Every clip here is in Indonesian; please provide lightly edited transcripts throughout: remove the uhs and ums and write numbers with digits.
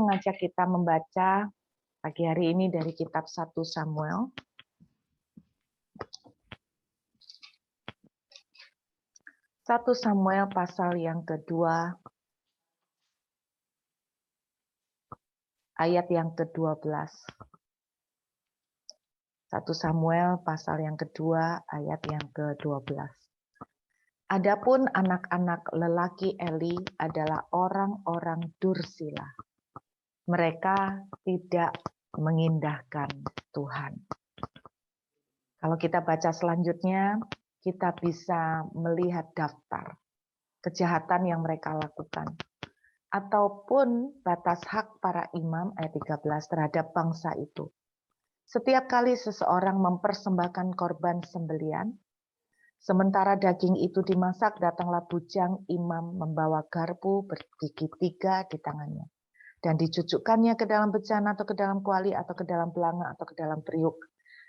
mengajak kita membaca pagi hari ini dari kitab 1 Samuel. 1 Samuel pasal yang kedua, ayat yang ke-12. 1 Samuel pasal yang kedua, ayat yang ke-12. Adapun anak-anak lelaki Eli adalah orang-orang dursila. Mereka tidak mengindahkan Tuhan. Kalau kita baca selanjutnya, kita bisa melihat daftar kejahatan yang mereka lakukan. Ataupun batas hak para imam ayat 13 terhadap bangsa itu. Setiap kali seseorang mempersembahkan korban sembelian, sementara daging itu dimasak, datanglah bujang imam membawa garpu bergigi 3 di tangannya. Dan dicucukkannya ke dalam bejana atau ke dalam kuali atau ke dalam belanga atau ke dalam periuk.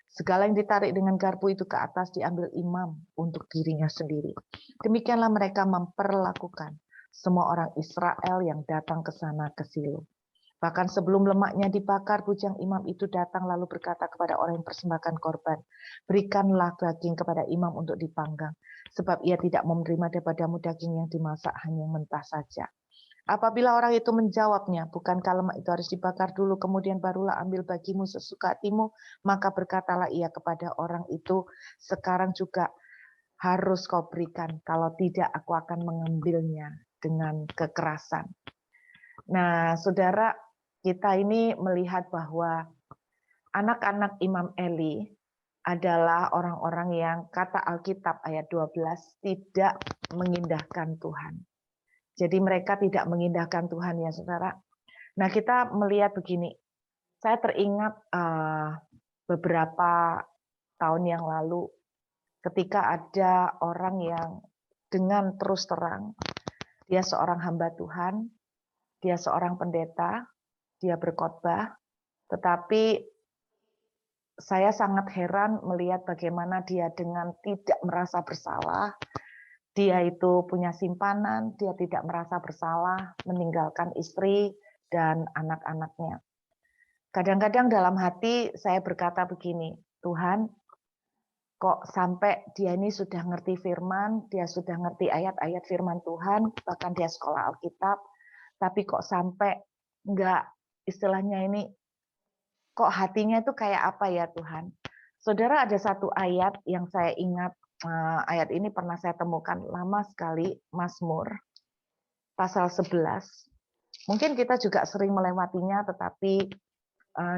Segala yang ditarik dengan garpu itu ke atas diambil imam untuk dirinya sendiri. Demikianlah mereka memperlakukan semua orang Israel yang datang ke sana ke Silo. Bahkan sebelum lemaknya dibakar, bujang imam itu datang lalu berkata kepada orang yang persembahkan korban, berikanlah daging kepada imam untuk dipanggang, sebab ia tidak menerima daripadamu daging yang dimasak, hanya yang mentah saja. Apabila orang itu menjawabnya, bukankah lemak itu harus dibakar dulu, kemudian barulah ambil bagimu sesuka hatimu, maka berkatalah ia kepada orang itu, sekarang juga harus kau berikan, kalau tidak aku akan mengambilnya dengan kekerasan. Nah, saudara, kita ini melihat bahwa anak-anak Imam Eli adalah orang-orang yang kata Alkitab ayat 12 tidak mengindahkan Tuhan. Jadi mereka tidak mengindahkan Tuhan ya saudara. Nah kita melihat begini, saya teringat beberapa tahun yang lalu ketika ada orang yang dengan terus terang, dia seorang hamba Tuhan, dia seorang pendeta, dia berkhotbah, tetapi saya sangat heran melihat bagaimana dia dengan tidak merasa bersalah, dia itu punya simpanan, dia tidak merasa bersalah, meninggalkan istri dan anak-anaknya. Kadang-kadang dalam hati saya berkata begini, Tuhan, kok sampai dia ini sudah ngerti firman, dia sudah ngerti ayat-ayat firman Tuhan, bahkan dia sekolah Alkitab, tapi kok sampai enggak, istilahnya ini, kok hatinya itu kayak apa ya Tuhan? Saudara, ada satu ayat yang saya ingat, ayat ini pernah saya temukan lama sekali, Mazmur pasal 11. Mungkin kita juga sering melewatinya, tetapi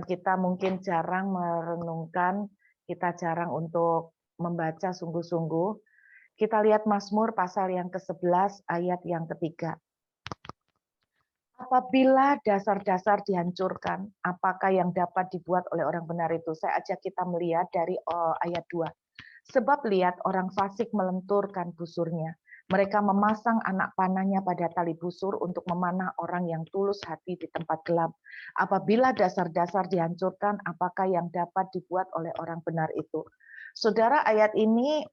kita mungkin jarang merenungkan, kita jarang untuk membaca sungguh-sungguh. Kita lihat Mazmur pasal yang ke-11 ayat yang ketiga. Apabila dasar-dasar dihancurkan, apakah yang dapat dibuat oleh orang benar itu? Saya ajak kita melihat dari ayat 2. Sebab lihat orang fasik melenturkan busurnya. Mereka memasang anak panahnya pada tali busur untuk memanah orang yang tulus hati di tempat gelap. Apabila dasar-dasar dihancurkan, apakah yang dapat dibuat oleh orang benar itu? Saudara, ayat ini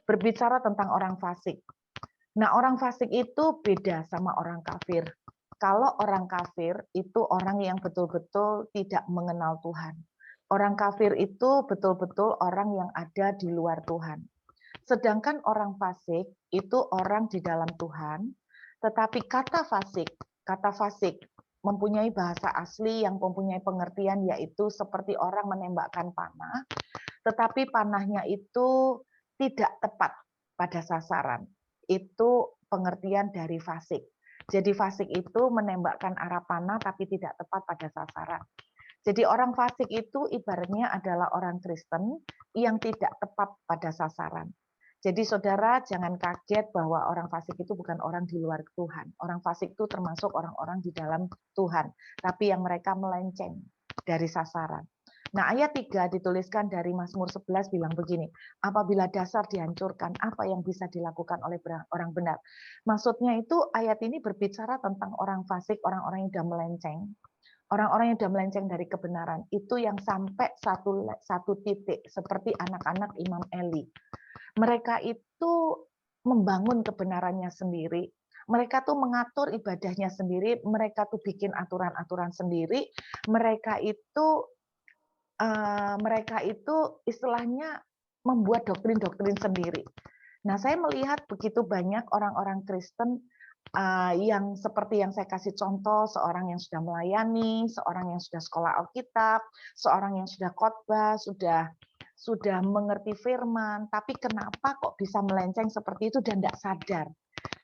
berbicara tentang orang fasik. Nah, orang fasik itu beda sama orang kafir. Kalau orang kafir itu orang yang betul-betul tidak mengenal Tuhan. Orang kafir itu betul-betul orang yang ada di luar Tuhan. Sedangkan orang fasik itu orang di dalam Tuhan, tetapi kata fasik mempunyai bahasa asli yang mempunyai pengertian yaitu seperti orang menembakkan panah, tetapi panahnya itu tidak tepat pada sasaran. Itu pengertian dari fasik. Jadi fasik itu menembakkan arah panah tapi tidak tepat pada sasaran. Jadi orang fasik itu ibaratnya adalah orang Kristen yang tidak tepat pada sasaran. Jadi saudara jangan kaget bahwa orang fasik itu bukan orang di luar Tuhan. Orang fasik itu termasuk orang-orang di dalam Tuhan. Tapi yang mereka melenceng dari sasaran. Nah ayat 3 dituliskan dari Mazmur 11 bilang begini. Apabila dasar dihancurkan, apa yang bisa dilakukan oleh orang benar? Maksudnya itu ayat ini berbicara tentang orang fasik, orang-orang yang sudah melenceng. Orang-orang yang sudah melenceng dari kebenaran itu yang sampai satu titik seperti anak-anak Imam Eli. Mereka itu membangun kebenarannya sendiri. Mereka tuh mengatur ibadahnya sendiri, mereka tuh bikin aturan-aturan sendiri, mereka itu istilahnya membuat doktrin-doktrin sendiri. Nah, saya melihat begitu banyak orang-orang Kristen yang seperti yang saya kasih contoh, seorang yang sudah melayani, seorang yang sudah sekolah Alkitab, seorang yang sudah khotbah, sudah mengerti firman, tapi kenapa kok bisa melenceng seperti itu dan tidak sadar?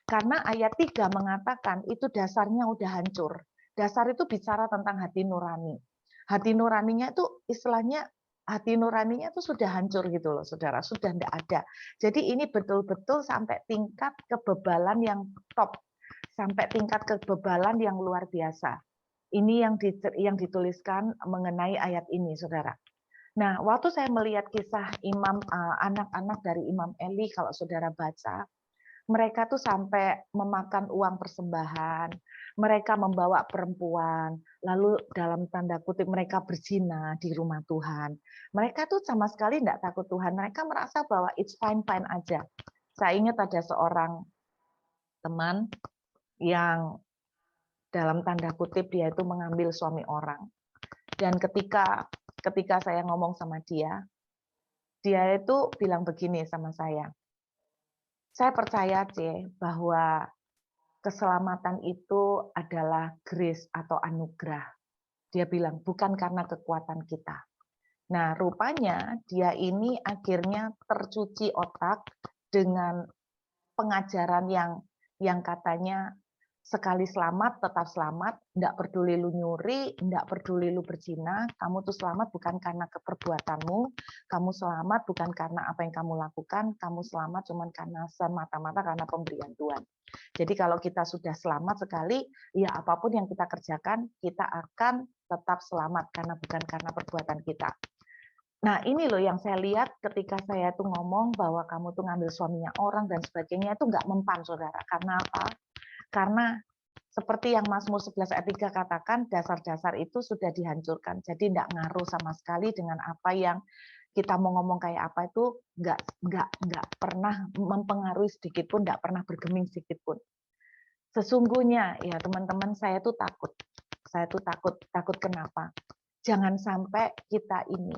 Karena ayat 3 mengatakan itu dasarnya udah hancur. Dasar itu bicara tentang hati nurani. Hati nuraninya itu istilahnya hati nuraninya itu sudah hancur gitu loh, Saudara, sudah tidak ada. Jadi ini betul-betul sampai tingkat kebebalan yang top, sampai tingkat kebebalan yang luar biasa. Ini yang dituliskan mengenai ayat ini, Saudara. Nah, waktu saya melihat kisah anak-anak dari Imam Eli, kalau Saudara baca, mereka tuh sampai memakan uang persembahan, mereka membawa perempuan, lalu dalam tanda kutip mereka berzina di rumah Tuhan. Mereka tuh sama sekali tidak takut Tuhan, mereka merasa bahwa it's fine-fine aja. Saya ingat ada seorang teman yang dalam tanda kutip dia itu mengambil suami orang. Dan ketika saya ngomong sama dia itu bilang begini sama saya percaya C bahwa keselamatan itu adalah grace atau anugerah. Dia bilang, bukan karena kekuatan kita. Nah, rupanya dia ini akhirnya tercuci otak dengan pengajaran yang katanya sekali selamat tetap selamat, tidak peduli lu nyuri, tidak peduli lu berzina, kamu tuh selamat bukan karena keperbuatanmu, kamu selamat bukan karena apa yang kamu lakukan, kamu selamat cuma karena semata-mata karena pemberian Tuhan. Jadi kalau kita sudah selamat sekali, ya apapun yang kita kerjakan, kita akan tetap selamat karena bukan karena perbuatan kita. Nah, ini loh yang saya lihat ketika saya tuh ngomong bahwa kamu tuh ngambil suaminya orang dan sebagainya itu nggak mempan, Saudara. Karena apa? Karena seperti yang Mazmur 11 ayat 3 katakan, dasar-dasar itu sudah dihancurkan. Jadi tidak ngaruh sama sekali dengan apa yang kita mau ngomong kayak apa itu nggak pernah mempengaruhi sedikit pun, nggak pernah bergeming sedikit pun. Sesungguhnya ya teman-teman, saya tuh takut. Saya tuh takut kenapa? Jangan sampai kita ini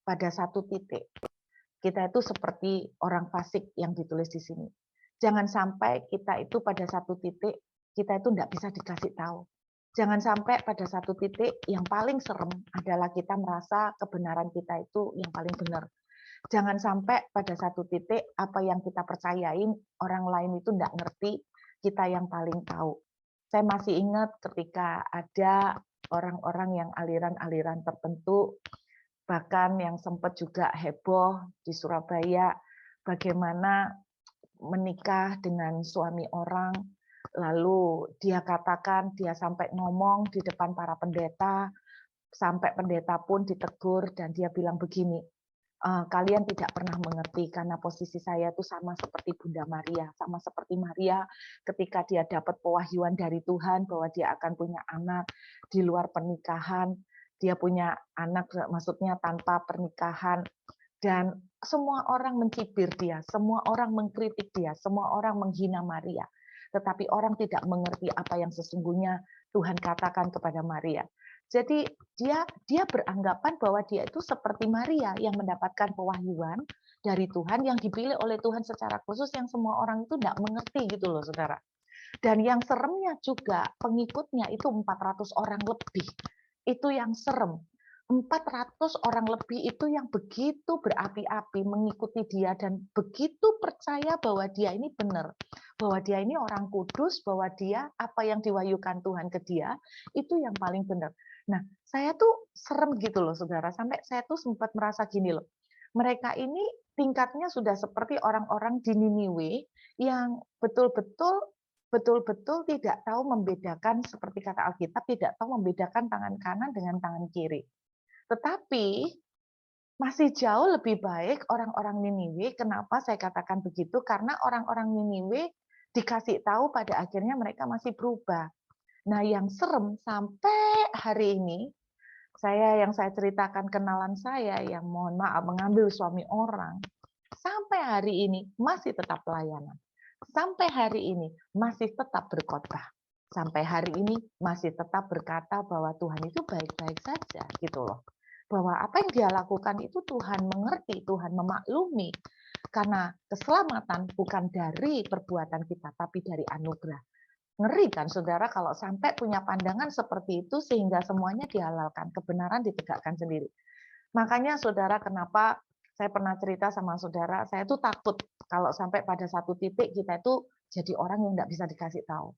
pada satu titik kita itu seperti orang fasik yang ditulis di sini. Jangan sampai kita itu pada satu titik kita itu tidak bisa dikasih tahu. Jangan sampai pada satu titik yang paling serem adalah kita merasa kebenaran kita itu yang paling benar. Jangan sampai pada satu titik apa yang kita percayain orang lain itu tidak ngerti, kita yang paling tahu. Saya masih ingat ketika ada orang-orang yang aliran-aliran tertentu, bahkan yang sempat juga heboh di Surabaya, bagaimana menikah dengan suami orang, lalu dia katakan, dia sampai ngomong di depan para pendeta, sampai pendeta pun ditegur, dan dia bilang begini, kalian tidak pernah mengerti karena posisi saya itu sama seperti Bunda Maria, sama seperti Maria ketika dia dapat pewahyuan dari Tuhan bahwa dia akan punya anak di luar pernikahan, dia punya anak maksudnya tanpa pernikahan, dan semua orang mencibir dia, semua orang mengkritik dia, semua orang menghina Maria. Tetapi orang tidak mengerti apa yang sesungguhnya Tuhan katakan kepada Maria. Jadi dia beranggapan bahwa dia itu seperti Maria yang mendapatkan pewahyuan dari Tuhan yang dipilih oleh Tuhan secara khusus yang semua orang itu tidak mengerti gitu loh, Saudara. Dan yang seremnya juga pengikutnya itu 400 orang lebih. Itu yang serem. 400 orang lebih itu yang begitu berapi-api mengikuti dia dan begitu percaya bahwa dia ini benar, bahwa dia ini orang kudus, bahwa dia apa yang diwahyukan Tuhan ke dia itu yang paling benar. Nah, saya tuh serem gitu loh, Saudara, sampai saya tuh sempat merasa gini loh. Mereka ini tingkatnya sudah seperti orang-orang di Niniwe yang betul-betul tidak tahu membedakan, seperti kata Alkitab, tidak tahu membedakan tangan kanan dengan tangan kiri. Tetapi masih jauh lebih baik orang-orang Niniwe. Kenapa saya katakan begitu? Karena orang-orang Niniwe dikasih tahu pada akhirnya mereka masih berubah. Nah, yang serem sampai hari ini, yang saya ceritakan kenalan saya yang mohon maaf mengambil suami orang, sampai hari ini masih tetap pelayanan. sampai hari ini masih tetap berkhotbah. Sampai hari ini masih tetap berkata bahwa Tuhan itu baik-baik saja gitu loh. Bahwa apa yang dia lakukan itu Tuhan mengerti, Tuhan memaklumi. Karena keselamatan bukan dari perbuatan kita, tapi dari anugerah. Ngeri kan saudara kalau sampai punya pandangan seperti itu sehingga semuanya dihalalkan, kebenaran ditegakkan sendiri. Makanya saudara kenapa saya pernah cerita sama saudara, saya tuh takut kalau sampai pada satu titik kita itu jadi orang yang nggak bisa dikasih tahu.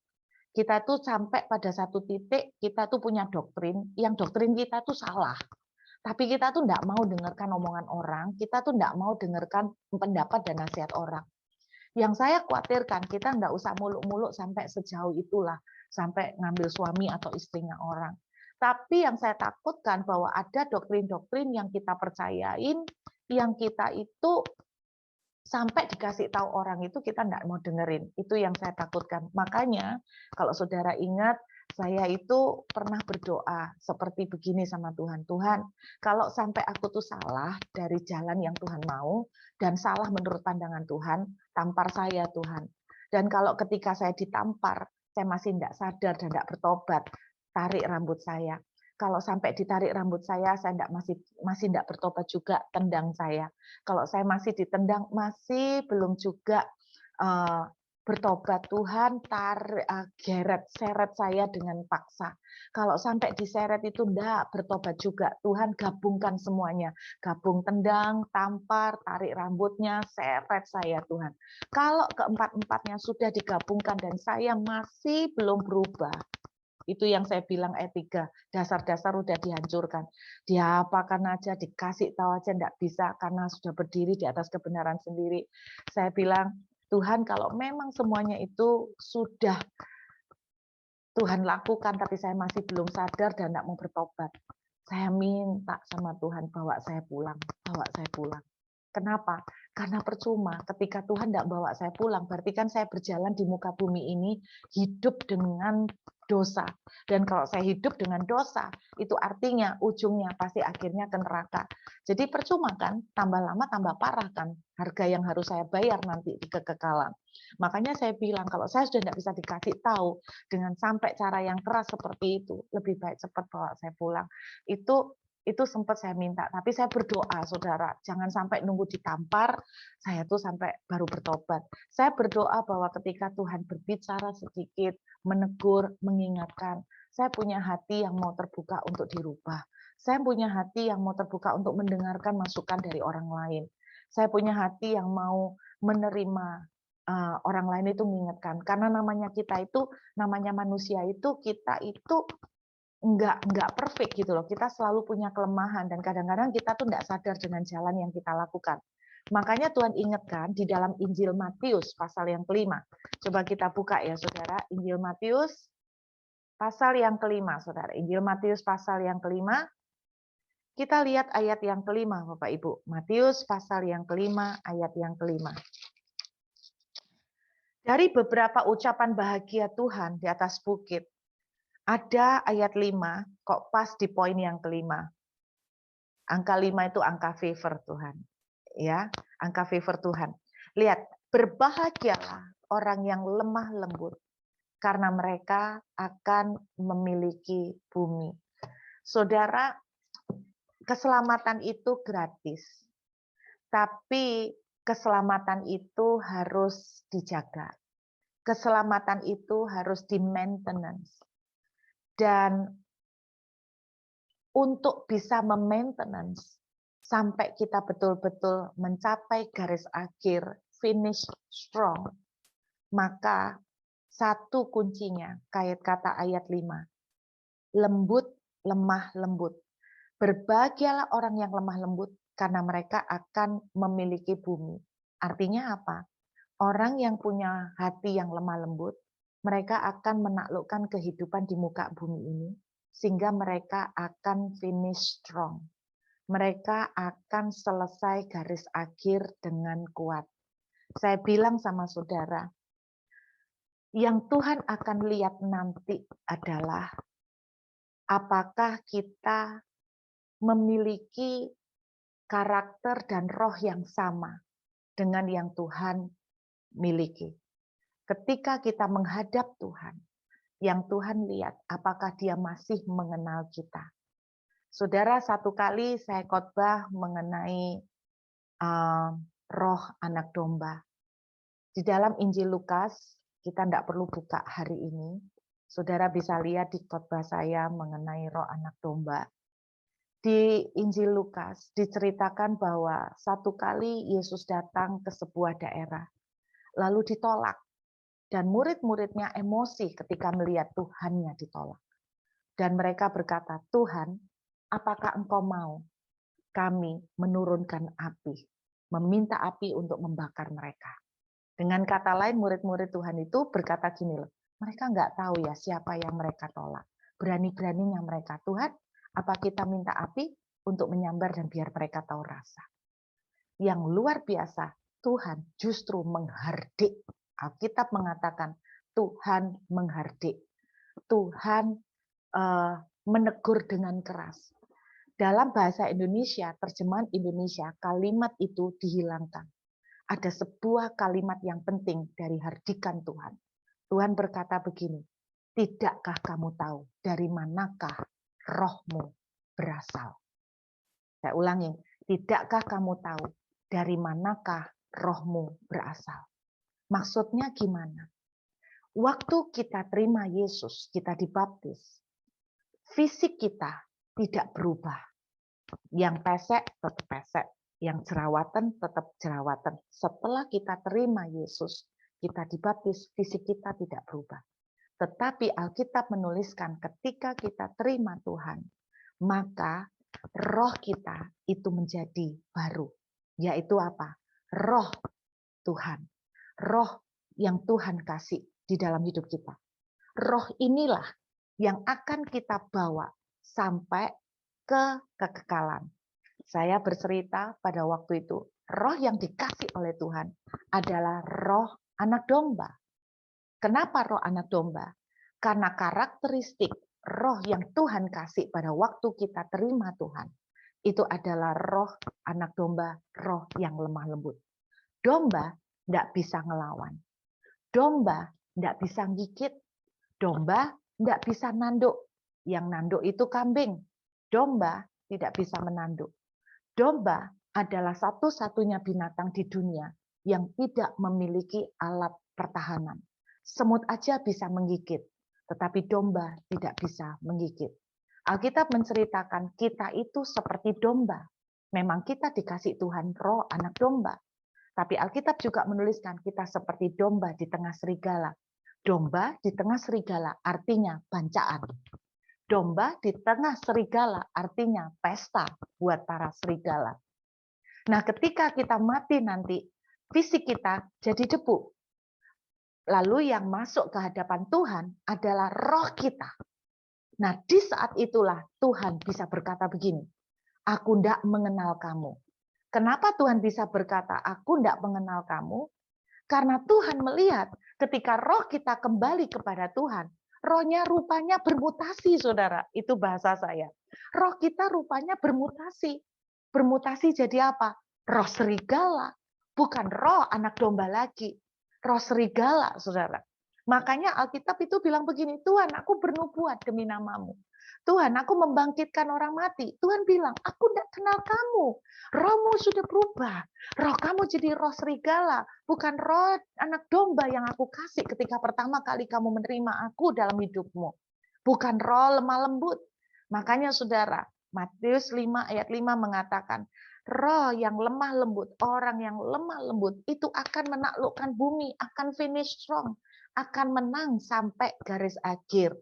Kita tuh sampai pada satu titik kita tuh punya doktrin, yang doktrin kita tuh salah. Tapi kita tuh nggak mau dengarkan omongan orang, kita tuh nggak mau dengarkan pendapat dan nasihat orang. Yang saya khawatirkan kita nggak usah muluk-muluk sampai sejauh itulah, sampai ngambil suami atau istrinya orang. Tapi yang saya takutkan bahwa ada doktrin-doktrin yang kita percayain, yang kita itu sampai dikasih tahu orang itu kita nggak mau dengerin. Itu yang saya takutkan. Makanya kalau saudara ingat, saya itu pernah berdoa seperti begini sama Tuhan. Tuhan, kalau sampai aku tuh salah dari jalan yang Tuhan mau, dan salah menurut pandangan Tuhan, tampar saya Tuhan. Dan kalau ketika saya ditampar, saya masih tidak sadar dan tidak bertobat, tarik rambut saya. Kalau sampai ditarik rambut saya tidak masih tidak bertobat juga, tendang saya. Kalau saya masih ditendang, masih belum juga bertobat, Tuhan geret, seret saya dengan paksa. Kalau sampai diseret itu enggak bertobat juga, Tuhan gabungkan semuanya. Gabung tendang, tampar, tarik rambutnya, seret saya Tuhan. Kalau keempat-empatnya sudah digabungkan dan saya masih belum berubah, itu yang saya bilang etika, dasar-dasar udah dihancurkan. Diapakan aja, dikasih tahu aja enggak bisa karena sudah berdiri di atas kebenaran sendiri. Saya bilang, Tuhan kalau memang semuanya itu sudah Tuhan lakukan, tapi saya masih belum sadar dan enggak mau bertobat. Saya minta sama Tuhan, bawa saya pulang, bawa saya pulang. Kenapa? Karena percuma ketika Tuhan tidak bawa saya pulang, berarti kan saya berjalan di muka bumi ini hidup dengan dosa. Dan kalau saya hidup dengan dosa, itu artinya ujungnya pasti akhirnya ke neraka. Jadi percuma kan, tambah lama tambah parah kan, harga yang harus saya bayar nanti di kekekalan. Makanya saya bilang, kalau saya sudah tidak bisa dikasih tahu dengan sampai cara yang keras seperti itu, lebih baik cepat bawa saya pulang. Itu sempat saya minta, tapi saya berdoa, saudara, jangan sampai nunggu ditampar, saya tuh sampai baru bertobat. Saya berdoa bahwa ketika Tuhan berbicara sedikit, menegur, mengingatkan, saya punya hati yang mau terbuka untuk dirubah. Saya punya hati yang mau terbuka untuk mendengarkan masukan dari orang lain. Saya punya hati yang mau menerima orang lain itu mengingatkan. Karena namanya kita itu, namanya manusia itu, kita itu enggak perfect gitu loh. Kita selalu punya kelemahan dan kadang-kadang kita tuh enggak sadar dengan jalan yang kita lakukan. Makanya Tuhan ingatkan di dalam Injil Matius pasal yang kelima. Coba kita buka ya saudara, Injil Matius pasal yang kelima, saudara. Injil Matius pasal yang kelima. Kita lihat ayat yang kelima, Bapak Ibu. Matius pasal yang kelima, ayat yang kelima. Dari beberapa ucapan bahagia Tuhan di atas bukit, ada ayat 5, kok pas di poin yang kelima. Angka 5 itu angka favor Tuhan. Ya, angka favor Tuhan. Lihat, berbahagialah orang yang lemah lembut, karena mereka akan memiliki bumi. Saudara, keselamatan itu gratis. Tapi keselamatan itu harus dijaga. Keselamatan itu harus di-maintenance. Dan untuk bisa memaintenance sampai kita betul-betul mencapai garis akhir, finish strong, maka satu kuncinya, kait kata ayat 5, lembut, lemah lembut. Berbahagialah orang yang lemah lembut, karena mereka akan memiliki bumi. Artinya apa? Orang yang punya hati yang lemah lembut, mereka akan menaklukkan kehidupan di muka bumi ini, sehingga mereka akan finish strong. Mereka akan selesai garis akhir dengan kuat. Saya bilang sama saudara, yang Tuhan akan lihat nanti adalah apakah kita memiliki karakter dan roh yang sama dengan yang Tuhan miliki. ketika kita menghadap Tuhan, yang Tuhan lihat apakah dia masih mengenal kita. Saudara, satu kali saya khotbah mengenai roh anak domba. Di dalam Injil Lukas, kita tidak perlu buka hari ini. Saudara bisa lihat di khotbah saya mengenai roh anak domba. Di Injil Lukas diceritakan bahwa satu kali Yesus datang ke sebuah daerah, lalu ditolak. Dan murid-muridnya emosi ketika melihat Tuhannya ditolak. Dan mereka berkata, Tuhan, apakah Engkau mau kami menurunkan api, meminta api untuk membakar mereka? Dengan kata lain, murid-murid Tuhan itu berkata gini loh, mereka nggak tahu ya siapa yang mereka tolak. Berani-beraninya mereka, Tuhan, apa kita minta api untuk menyambar dan biar mereka tahu rasa. Yang luar biasa, Tuhan justru menghardik. Alkitab mengatakan Tuhan menghardik. Tuhan menegur dengan keras. Dalam bahasa Indonesia, terjemahan Indonesia, kalimat itu dihilangkan. Ada sebuah kalimat yang penting dari hardikan Tuhan. Tuhan berkata begini, tidakkah kamu tahu dari manakah rohmu berasal? Saya ulangi, tidakkah kamu tahu dari manakah rohmu berasal? Maksudnya gimana? Waktu kita terima Yesus, kita dibaptis, fisik kita tidak berubah. Yang pesek tetap pesek, yang jerawatan tetap jerawatan. Setelah kita terima Yesus, kita dibaptis, fisik kita tidak berubah. Tetapi Alkitab menuliskan ketika kita terima Tuhan, maka roh kita itu menjadi baru. Yaitu apa? Roh Tuhan. Roh yang Tuhan kasih di dalam hidup kita. Roh inilah yang akan kita bawa sampai ke kekekalan. Saya bercerita pada waktu itu, roh yang dikasih oleh Tuhan adalah roh anak domba. Kenapa roh anak domba? Karena karakteristik roh yang Tuhan kasih pada waktu kita terima Tuhan, itu adalah roh anak domba, roh yang lemah lembut. Domba tidak bisa ngelawan. Domba tidak bisa gigit. Domba tidak bisa nanduk. Yang nanduk itu kambing. Domba tidak bisa menanduk. Domba adalah satu-satunya binatang di dunia yang tidak memiliki alat pertahanan. Semut aja bisa menggigit, tetapi domba tidak bisa menggigit. Alkitab menceritakan kita itu seperti domba. Memang kita dikasih Tuhan roh anak domba. Tapi Alkitab juga menuliskan kita seperti domba di tengah serigala. Domba di tengah serigala artinya bancaan. Domba di tengah serigala artinya pesta buat para serigala. Nah, ketika kita mati nanti, fisik kita jadi debu. Lalu yang masuk ke hadapan Tuhan adalah roh kita. Nah, di saat itulah Tuhan bisa berkata begini, aku tidak mengenal kamu. Kenapa Tuhan bisa berkata, aku tidak mengenal kamu? Karena Tuhan melihat ketika roh kita kembali kepada Tuhan, rohnya rupanya bermutasi, saudara. Itu bahasa saya. Roh kita rupanya bermutasi. Bermutasi jadi apa? Roh serigala. Bukan roh anak domba lagi. Roh serigala, saudara. Makanya Alkitab itu bilang begini, Tuhan, aku bernubuat demi namamu. Tuhan, aku membangkitkan orang mati. Tuhan bilang, aku tidak kenal kamu. Rohmu sudah berubah. Roh kamu jadi roh serigala. Bukan roh anak domba yang aku kasih ketika pertama kali kamu menerima aku dalam hidupmu. Bukan roh lemah lembut. Makanya saudara, Matius 5 ayat 5 mengatakan, roh yang lemah lembut, orang yang lemah lembut itu akan menaklukkan bumi, akan finish strong, akan menang sampai garis akhir.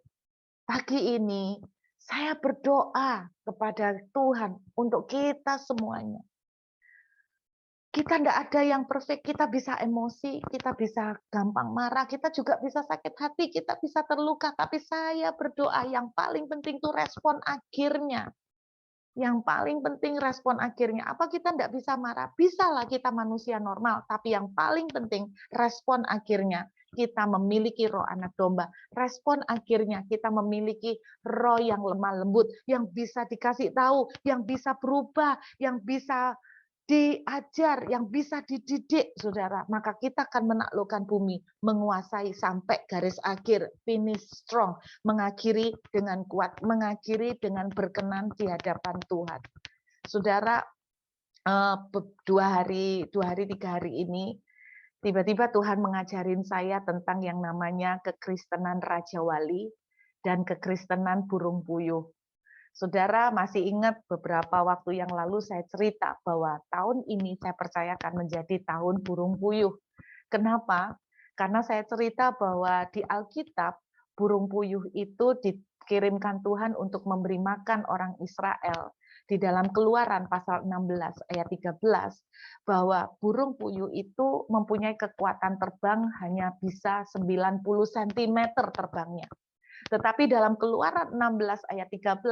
Pagi ini, saya berdoa kepada Tuhan untuk kita semuanya. Kita tidak ada yang perfect, kita bisa emosi, kita bisa gampang marah, kita juga bisa sakit hati, kita bisa terluka. Tapi saya berdoa yang paling penting itu respon akhirnya. Yang paling penting respon akhirnya. Apa kita tidak bisa marah? Bisa lah, kita manusia normal. Tapi yang paling penting respon akhirnya. Kita memiliki roh anak domba. Respon akhirnya kita memiliki roh yang lemah lembut, yang bisa dikasih tahu, yang bisa berubah, yang bisa diajar, yang bisa dididik, saudara, maka kita akan menaklukkan bumi, menguasai sampai garis akhir, finish strong, mengakhiri dengan kuat, mengakhiri dengan berkenan di hadapan Tuhan. Saudara, 2 hari 3 hari ini, tiba-tiba Tuhan mengajarin saya tentang yang namanya kekristenan Raja Wali dan kekristenan burung puyuh. Saudara masih ingat beberapa waktu yang lalu saya cerita bahwa tahun ini saya percaya akan menjadi tahun burung puyuh. Kenapa? Karena saya cerita bahwa di Alkitab burung puyuh itu dikirimkan Tuhan untuk memberi makan orang Israel. Di dalam Keluaran pasal 16 ayat 13 bahwa burung puyuh itu mempunyai kekuatan terbang hanya bisa 90 cm terbangnya. Tetapi dalam Keluaran 16 ayat 13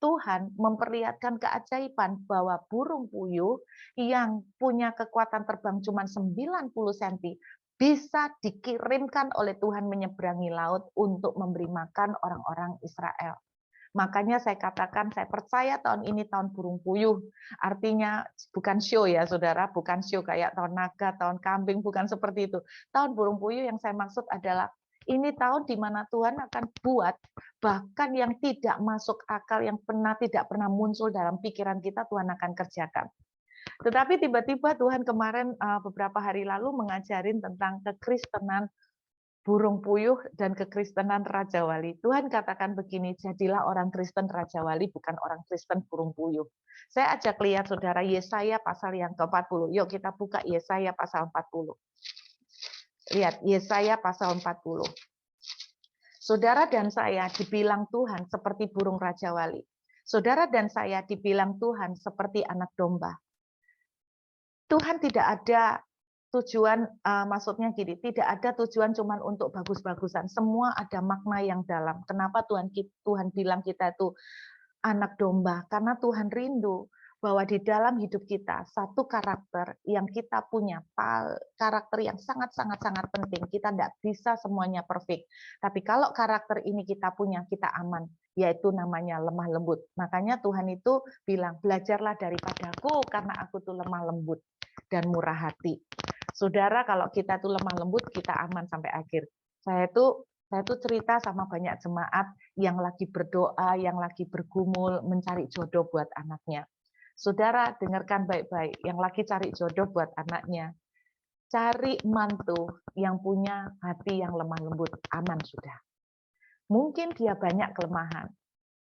Tuhan memperlihatkan keajaiban bahwa burung puyuh yang punya kekuatan terbang cuma 90 cm bisa dikirimkan oleh Tuhan menyeberangi laut untuk memberi makan orang-orang Israel. Makanya saya katakan, saya percaya tahun ini tahun burung puyuh. Artinya bukan show ya saudara, bukan show kayak tahun naga, tahun kambing, bukan seperti itu. Tahun burung puyuh yang saya maksud adalah ini tahun di mana Tuhan akan buat bahkan yang tidak masuk akal, yang tidak pernah muncul dalam pikiran kita, Tuhan akan kerjakan. Tetapi tiba-tiba Tuhan kemarin beberapa hari lalu mengajarin tentang kekristenan burung puyuh dan kekristenan Raja Wali. Tuhan katakan begini, jadilah orang Kristen Raja Wali, bukan orang Kristen burung puyuh. Saya ajak lihat saudara Yesaya pasal yang ke-40. Yuk kita buka Yesaya pasal 40. Lihat, Yesaya pasal 40. Saudara dan saya dibilang Tuhan seperti burung Raja Wali. Saudara dan saya dibilang Tuhan seperti anak domba. Tuhan tidak ada tujuan, maksudnya gini, tidak ada tujuan cuma untuk bagus-bagusan. Semua ada makna yang dalam. Kenapa Tuhan bilang kita itu anak domba? Karena Tuhan rindu bahwa di dalam hidup kita satu karakter yang kita punya, karakter yang sangat penting. Kita tidak bisa semuanya perfect, tapi kalau karakter ini kita punya, kita aman, yaitu namanya lemah lembut. Makanya Tuhan itu bilang, belajarlah daripadaku karena aku tuh lemah lembut dan murah hati. Saudara, kalau kita tuh lemah lembut, kita aman sampai akhir. Saya tuh cerita sama banyak jemaat yang lagi berdoa, yang lagi bergumul mencari jodoh buat anaknya. Saudara, dengarkan baik-baik, yang lagi cari jodoh buat anaknya, cari mantu yang punya hati yang lemah lembut, aman sudah. Mungkin dia banyak kelemahan,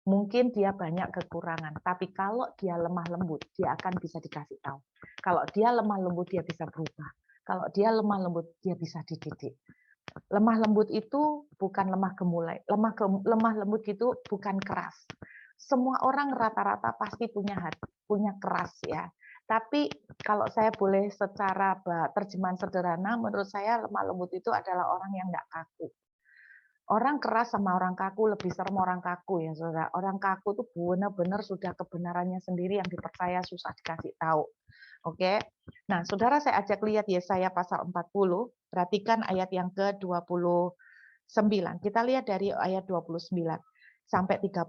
mungkin dia banyak kekurangan, tapi kalau dia lemah lembut, dia akan bisa dikasih tahu. Kalau dia lemah lembut, dia bisa berubah. Kalau dia lemah lembut, dia bisa dididik. Lemah lembut itu bukan lemah gemulai. Lemah lembut itu bukan keras. Semua orang rata-rata pasti punya hati, punya keras ya. Tapi kalau saya boleh secara terjemahan sederhana, menurut saya lemah lembut itu adalah orang yang tidak kaku. Orang keras sama orang kaku lebih serem orang kaku ya saudara. Orang kaku itu benar-benar sudah kebenarannya sendiri yang dipercaya susah dikasih tahu. Oke. Nah, saudara saya ajak lihat Yesaya pasal 40, perhatikan ayat yang ke-29. Kita lihat dari ayat 29 sampai 31.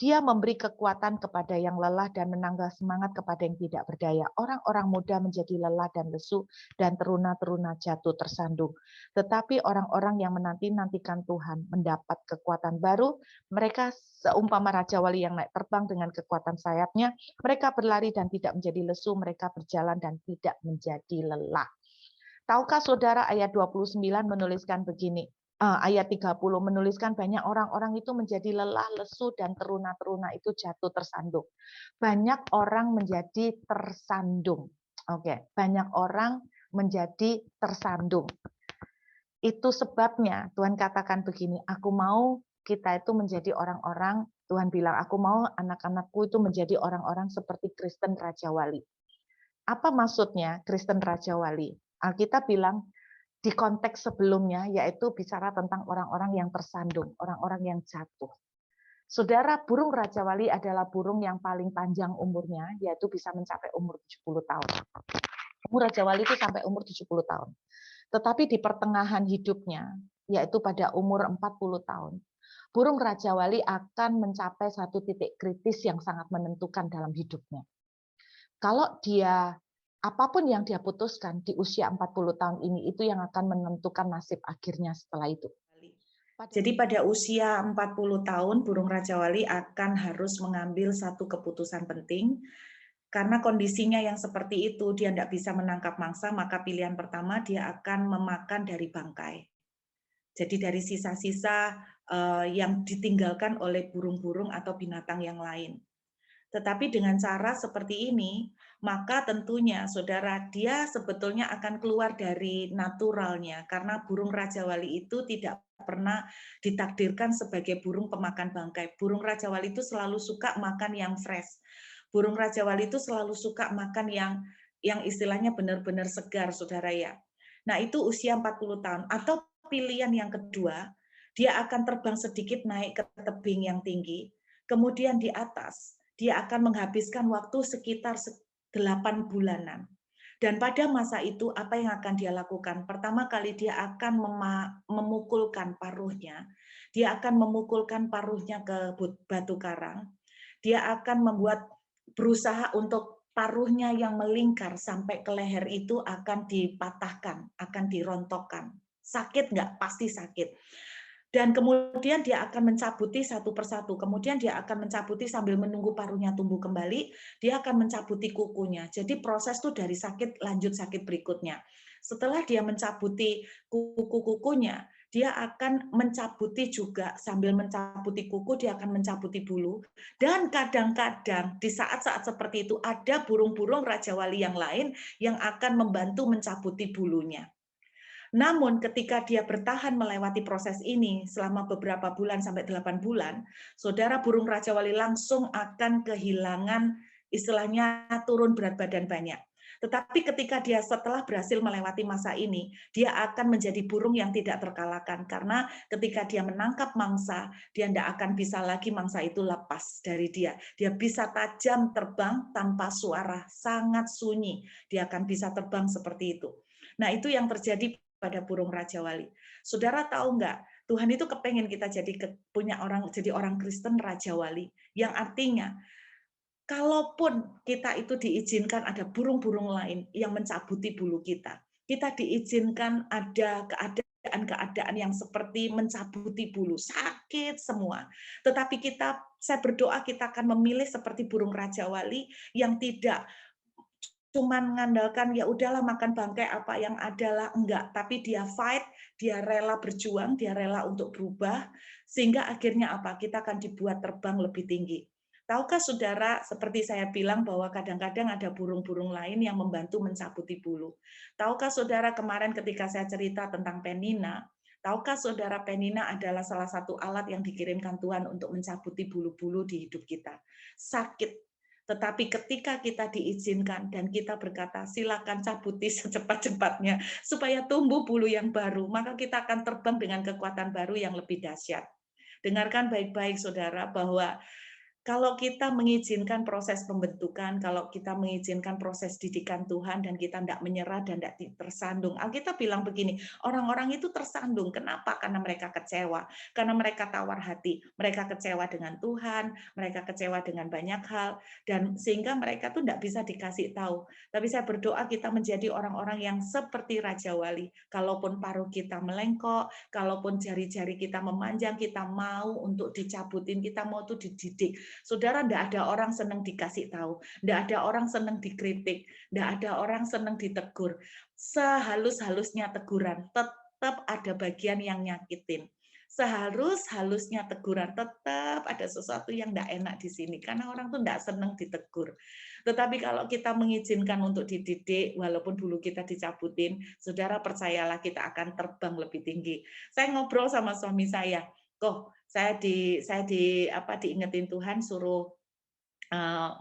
Dia memberi kekuatan kepada yang lelah dan menambah semangat kepada yang tidak berdaya. Orang-orang muda menjadi lelah dan lesu dan teruna-teruna jatuh tersandung. Tetapi orang-orang yang menanti-nantikan Tuhan mendapat kekuatan baru. Mereka seumpama Raja Wali yang naik terbang dengan kekuatan sayapnya. Mereka berlari dan tidak menjadi lesu. Mereka berjalan dan tidak menjadi lelah. Tahukah saudara ayat 29 menuliskan begini? Ayat 30 menuliskan banyak orang-orang itu menjadi lelah, lesu, dan teruna-teruna itu jatuh tersandung. Banyak orang menjadi tersandung. Oke, banyak orang menjadi tersandung. Itu sebabnya Tuhan katakan begini, aku mau kita itu menjadi orang-orang, Tuhan bilang, aku mau anak-anakku itu menjadi orang-orang seperti Kristen Raja Wali. Apa maksudnya Kristen Raja Wali? Alkitab bilang, di konteks sebelumnya, yaitu bicara tentang orang-orang yang tersandung, orang-orang yang jatuh. Saudara, burung Raja Wali adalah burung yang paling panjang umurnya, yaitu bisa mencapai umur 70 tahun. Umur Raja Wali itu sampai umur 70 tahun. Tetapi di pertengahan hidupnya, yaitu pada umur 40 tahun, burung Raja Wali akan mencapai satu titik kritis yang sangat menentukan dalam hidupnya. Kalau dia apapun yang dia putuskan di usia 40 tahun ini, itu yang akan menentukan nasib akhirnya setelah itu. Jadi pada usia 40 tahun, burung Raja Wali akan harus mengambil satu keputusan penting, karena kondisinya yang seperti itu, dia tidak bisa menangkap mangsa, maka pilihan pertama dia akan memakan dari bangkai. Jadi dari sisa-sisa yang ditinggalkan oleh burung-burung atau binatang yang lain. Tetapi dengan cara seperti ini, maka tentunya saudara, dia sebetulnya akan keluar dari naturalnya, karena burung Raja Wali itu tidak pernah ditakdirkan sebagai burung pemakan bangkai. Burung Raja Wali itu selalu suka makan yang fresh. Burung Raja Wali itu selalu suka makan yang istilahnya benar-benar segar, saudara ya. Nah itu usia 40 tahun. Atau pilihan yang kedua, dia akan terbang sedikit naik ke tebing yang tinggi, kemudian di atas dia akan menghabiskan waktu sekitar 8 bulanan. Dan pada masa itu apa yang akan dia lakukan? Pertama kali dia akan memukulkan paruhnya. Dia akan memukulkan paruhnya ke batu karang. Dia akan berusaha untuk paruhnya yang melingkar sampai ke leher itu akan dipatahkan, akan dirontokkan. Sakit nggak? Pasti sakit. Dan kemudian dia akan mencabuti satu persatu. Kemudian dia akan mencabuti sambil menunggu paruhnya tumbuh kembali, dia akan mencabuti kukunya. Jadi proses itu dari sakit lanjut sakit berikutnya. Setelah dia mencabuti kuku-kukunya, dia akan mencabuti juga sambil mencabuti kuku, dia akan mencabuti bulu. Dan kadang-kadang di saat-saat seperti itu ada burung-burung Raja Wali yang lain yang akan membantu mencabuti bulunya. Namun ketika dia bertahan melewati proses ini selama beberapa bulan sampai 8 bulan, saudara burung Raja Wali langsung akan kehilangan istilahnya turun berat badan banyak. Tetapi ketika dia setelah berhasil melewati masa ini, dia akan menjadi burung yang tidak terkalahkan. Karena ketika dia menangkap mangsa, dia tidak akan bisa lagi mangsa itu lepas dari dia. Dia bisa tajam terbang tanpa suara, sangat sunyi. Dia akan bisa terbang seperti itu. Nah itu yang terjadi pada burung Raja Wali. Saudara tahu nggak? Tuhan itu kepengen kita jadi orang Kristen Raja Wali, yang artinya kalaupun kita itu diizinkan ada burung-burung lain yang mencabuti bulu kita diizinkan ada keadaan yang seperti mencabuti bulu, sakit semua. Tetapi saya berdoa kita akan memilih seperti burung Raja Wali yang tidak cuman mengandalkan ya udahlah makan bangkai apa yang adalah, enggak, tapi dia fight, dia rela berjuang, dia rela untuk berubah, sehingga akhirnya apa? Kita akan dibuat terbang lebih tinggi. Tahukah saudara, seperti saya bilang bahwa kadang-kadang ada burung-burung lain yang membantu mencabuti bulu. Tahukah saudara kemarin ketika saya cerita tentang penina, tahukah saudara penina adalah salah satu alat yang dikirimkan Tuhan untuk mencabuti bulu-bulu di hidup kita. Sakit. Tetapi ketika kita diizinkan dan kita berkata, silakan cabuti secepat-cepatnya supaya tumbuh bulu yang baru, maka kita akan terbang dengan kekuatan baru yang lebih dahsyat. Dengarkan baik-baik saudara bahwa kalau kita mengizinkan proses pembentukan, kalau kita mengizinkan proses didikan Tuhan dan kita tidak menyerah dan tidak tersandung. Alkitab bilang begini, orang-orang itu tersandung. Kenapa? Karena mereka kecewa. Karena mereka tawar hati. Mereka kecewa dengan Tuhan, mereka kecewa dengan banyak hal, dan sehingga mereka tuh tidak bisa dikasih tahu. Tapi saya berdoa kita menjadi orang-orang yang seperti Raja Wali. Kalaupun paruh kita melengkok, kalaupun jari-jari kita memanjang, kita mau untuk dicabutin, kita mau tuh dididik. Saudara, tidak ada orang senang dikasih tahu, tidak ada orang senang dikritik, tidak ada orang senang ditegur. Sehalus-halusnya teguran, tetap ada bagian yang nyakitin. Sehalus-halusnya teguran, tetap ada sesuatu yang tidak enak di sini, karena orang tuh tidak senang ditegur. Tetapi kalau kita mengizinkan untuk dididik, walaupun bulu kita dicabutin, saudara percayalah kita akan terbang lebih tinggi. Saya ngobrol sama suami saya, kok saya diingetin Tuhan suruh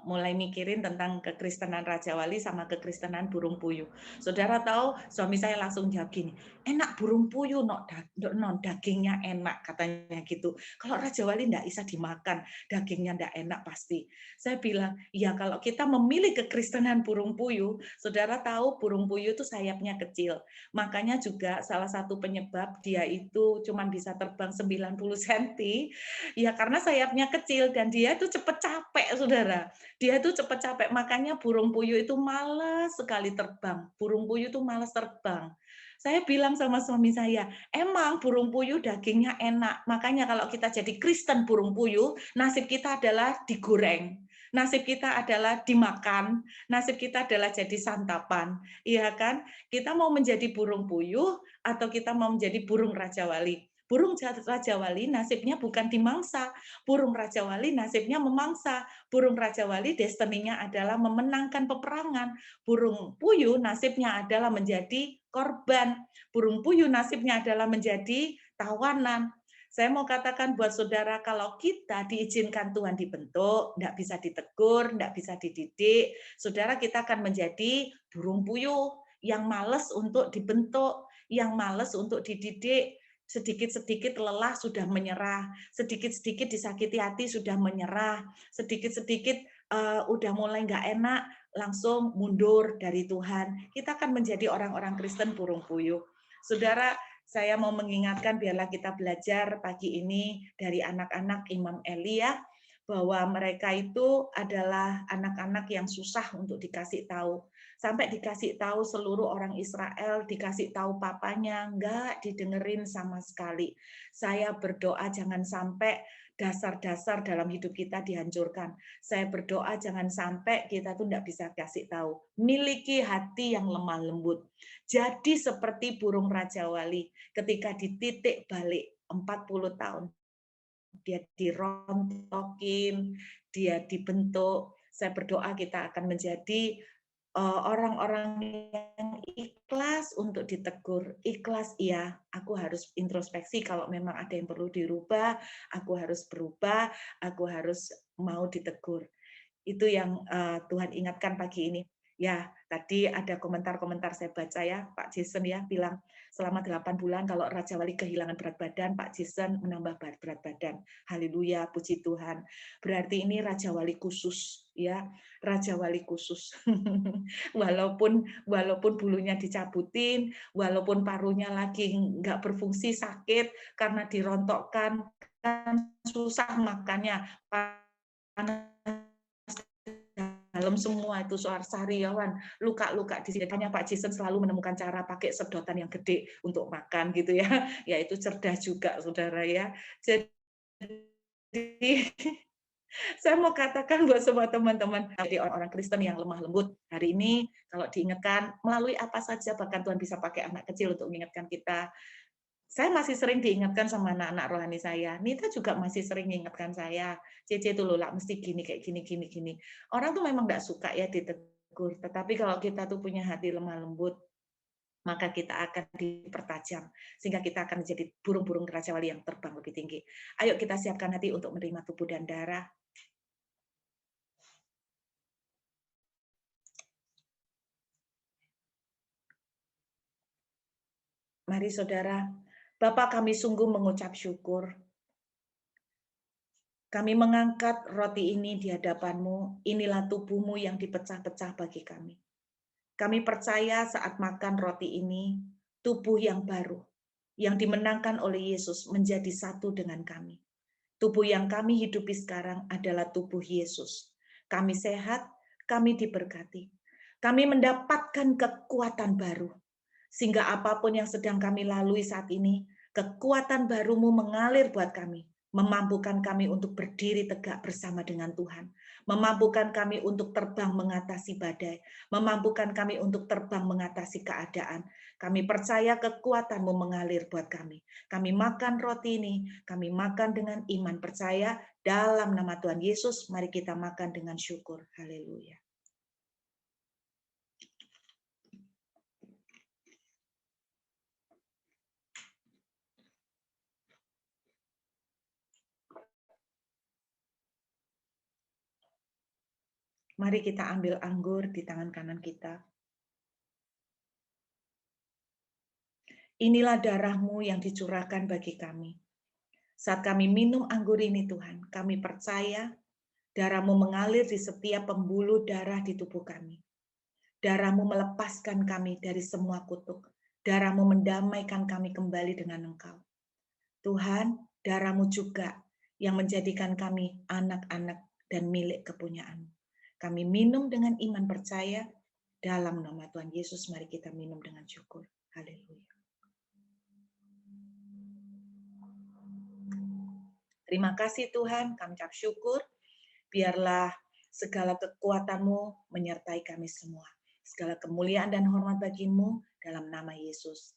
mulai mikirin tentang kekristenan Raja Wali sama kekristenan burung puyuh. Saudara tahu, suami saya langsung jawab gini, enak burung puyuh, non dagingnya enak, katanya gitu. Kalau Raja Wali enggak bisa dimakan, dagingnya enggak enak pasti. Saya bilang, ya kalau kita memilih kekristenan burung puyuh, saudara tahu burung puyuh itu sayapnya kecil. Makanya juga salah satu penyebab dia itu cuma bisa terbang 90 cm, ya karena sayapnya kecil dan dia itu cepat capek, saudara. saudara. Dia itu cepat capek, makanya burung puyuh itu malas sekali terbang. Burung puyuh itu malas terbang. Saya bilang sama suami saya, emang burung puyuh dagingnya enak. Makanya kalau kita jadi Kristen burung puyuh, nasib kita adalah digoreng. Nasib kita adalah dimakan. Nasib kita adalah jadi santapan. Iya kan? Kita mau menjadi burung puyuh atau kita mau menjadi burung Raja Wali? Burung Raja Wali nasibnya bukan dimangsa, burung Raja Wali nasibnya memangsa. Burung Raja Wali destininya adalah memenangkan peperangan. Burung puyuh nasibnya adalah menjadi korban. Burung puyuh nasibnya adalah menjadi tawanan. Saya mau katakan buat saudara, kalau kita diizinkan Tuhan dibentuk, tidak bisa ditegur, tidak bisa dididik, saudara kita akan menjadi burung puyuh yang males untuk dibentuk, yang males untuk dididik, sedikit-sedikit lelah sudah menyerah, sedikit-sedikit disakiti hati sudah menyerah, sedikit-sedikit udah mulai nggak enak, langsung mundur dari Tuhan. Kita akan menjadi orang-orang Kristen burung puyuh. Saudara, saya mau mengingatkan, biarlah kita belajar pagi ini dari anak-anak Imam Eli ya, bahwa mereka itu adalah anak-anak yang susah untuk dikasih tahu. Sampai dikasih tahu seluruh orang Israel, dikasih tahu papanya, enggak didengerin sama sekali. Saya berdoa jangan sampai dasar-dasar dalam hidup kita dihancurkan. Saya berdoa jangan sampai kita tuh enggak bisa kasih tahu. Miliki hati yang lemah lembut. Jadi seperti burung Raja Wali ketika dititik balik 40 tahun. Dia dirontokin, dia dibentuk. Saya berdoa kita akan menjadi orang-orang yang ikhlas untuk ditegur. Ikhlas, iya, aku harus introspeksi kalau memang ada yang perlu dirubah, aku harus berubah, aku harus mau ditegur. Itu yang Tuhan ingatkan pagi ini. Ya, tadi ada komentar-komentar saya baca ya, Pak Jason ya bilang selama 8 bulan kalau Raja Wali kehilangan berat badan, Pak Jason menambah berat badan. Haleluya, puji Tuhan. Berarti ini Raja Wali khusus ya, Raja Wali khusus. walaupun bulunya dicabutin, walaupun parunya lagi nggak berfungsi sakit karena dirontokkan, kan susah makannya. Panas dalam semua itu soal sariawan, luka-luka di sini. Hanya Pak Jason selalu menemukan cara pakai sedotan yang gede untuk makan gitu ya. Ya itu cerdas juga saudara ya. Jadi saya mau katakan buat semua teman-teman, jadi orang-orang Kristen yang lemah lembut, hari ini kalau diingatkan melalui apa saja, bahkan Tuhan bisa pakai anak kecil untuk mengingatkan kita. Saya masih sering diingatkan sama anak-anak rohani saya. Nita juga masih sering mengingatkan saya. Cece tuh loh, mesti gini, kayak gini, gini, gini. Orang tuh memang nggak suka ya ditegur. Tetapi kalau kita tuh punya hati lemah lembut, maka kita akan dipertajam. Sehingga kita akan menjadi burung-burung Raja Wali yang terbang lebih tinggi. Ayo kita siapkan hati untuk menerima tubuh dan darah. Mari saudara, Bapa kami sungguh mengucap syukur. Kami mengangkat roti ini di hadapan-Mu, inilah tubuh-Mu yang dipecah-pecah bagi kami. Kami percaya saat makan roti ini, tubuh yang baru, yang dimenangkan oleh Yesus menjadi satu dengan kami. Tubuh yang kami hidupi sekarang adalah tubuh Yesus. Kami sehat, kami diberkati. Kami mendapatkan kekuatan baru. Sehingga apapun yang sedang kami lalui saat ini, kekuatan baru-Mu mengalir buat kami. Memampukan kami untuk berdiri tegak bersama dengan Tuhan. Memampukan kami untuk terbang mengatasi badai. Memampukan kami untuk terbang mengatasi keadaan. Kami percaya kekuatan-Mu mengalir buat kami. Kami makan roti ini, kami makan dengan iman percaya dalam nama Tuhan Yesus. Mari kita makan dengan syukur. Haleluya. Mari kita ambil anggur di tangan kanan kita. Inilah darah-Mu yang dicurahkan bagi kami. Saat kami minum anggur ini Tuhan, kami percaya darah-Mu mengalir di setiap pembuluh darah di tubuh kami. Darah-Mu melepaskan kami dari semua kutuk. Darah-Mu mendamaikan kami kembali dengan Engkau. Tuhan, darah-Mu juga yang menjadikan kami anak-anak dan milik kepunyaan-Mu. Kami minum dengan iman percaya, dalam nama Tuhan Yesus, mari kita minum dengan syukur. Haleluya. Terima kasih Tuhan, kami ucap syukur. Biarlah segala kekuatan-Mu menyertai kami semua. Segala kemuliaan dan hormat bagi-Mu dalam nama Yesus.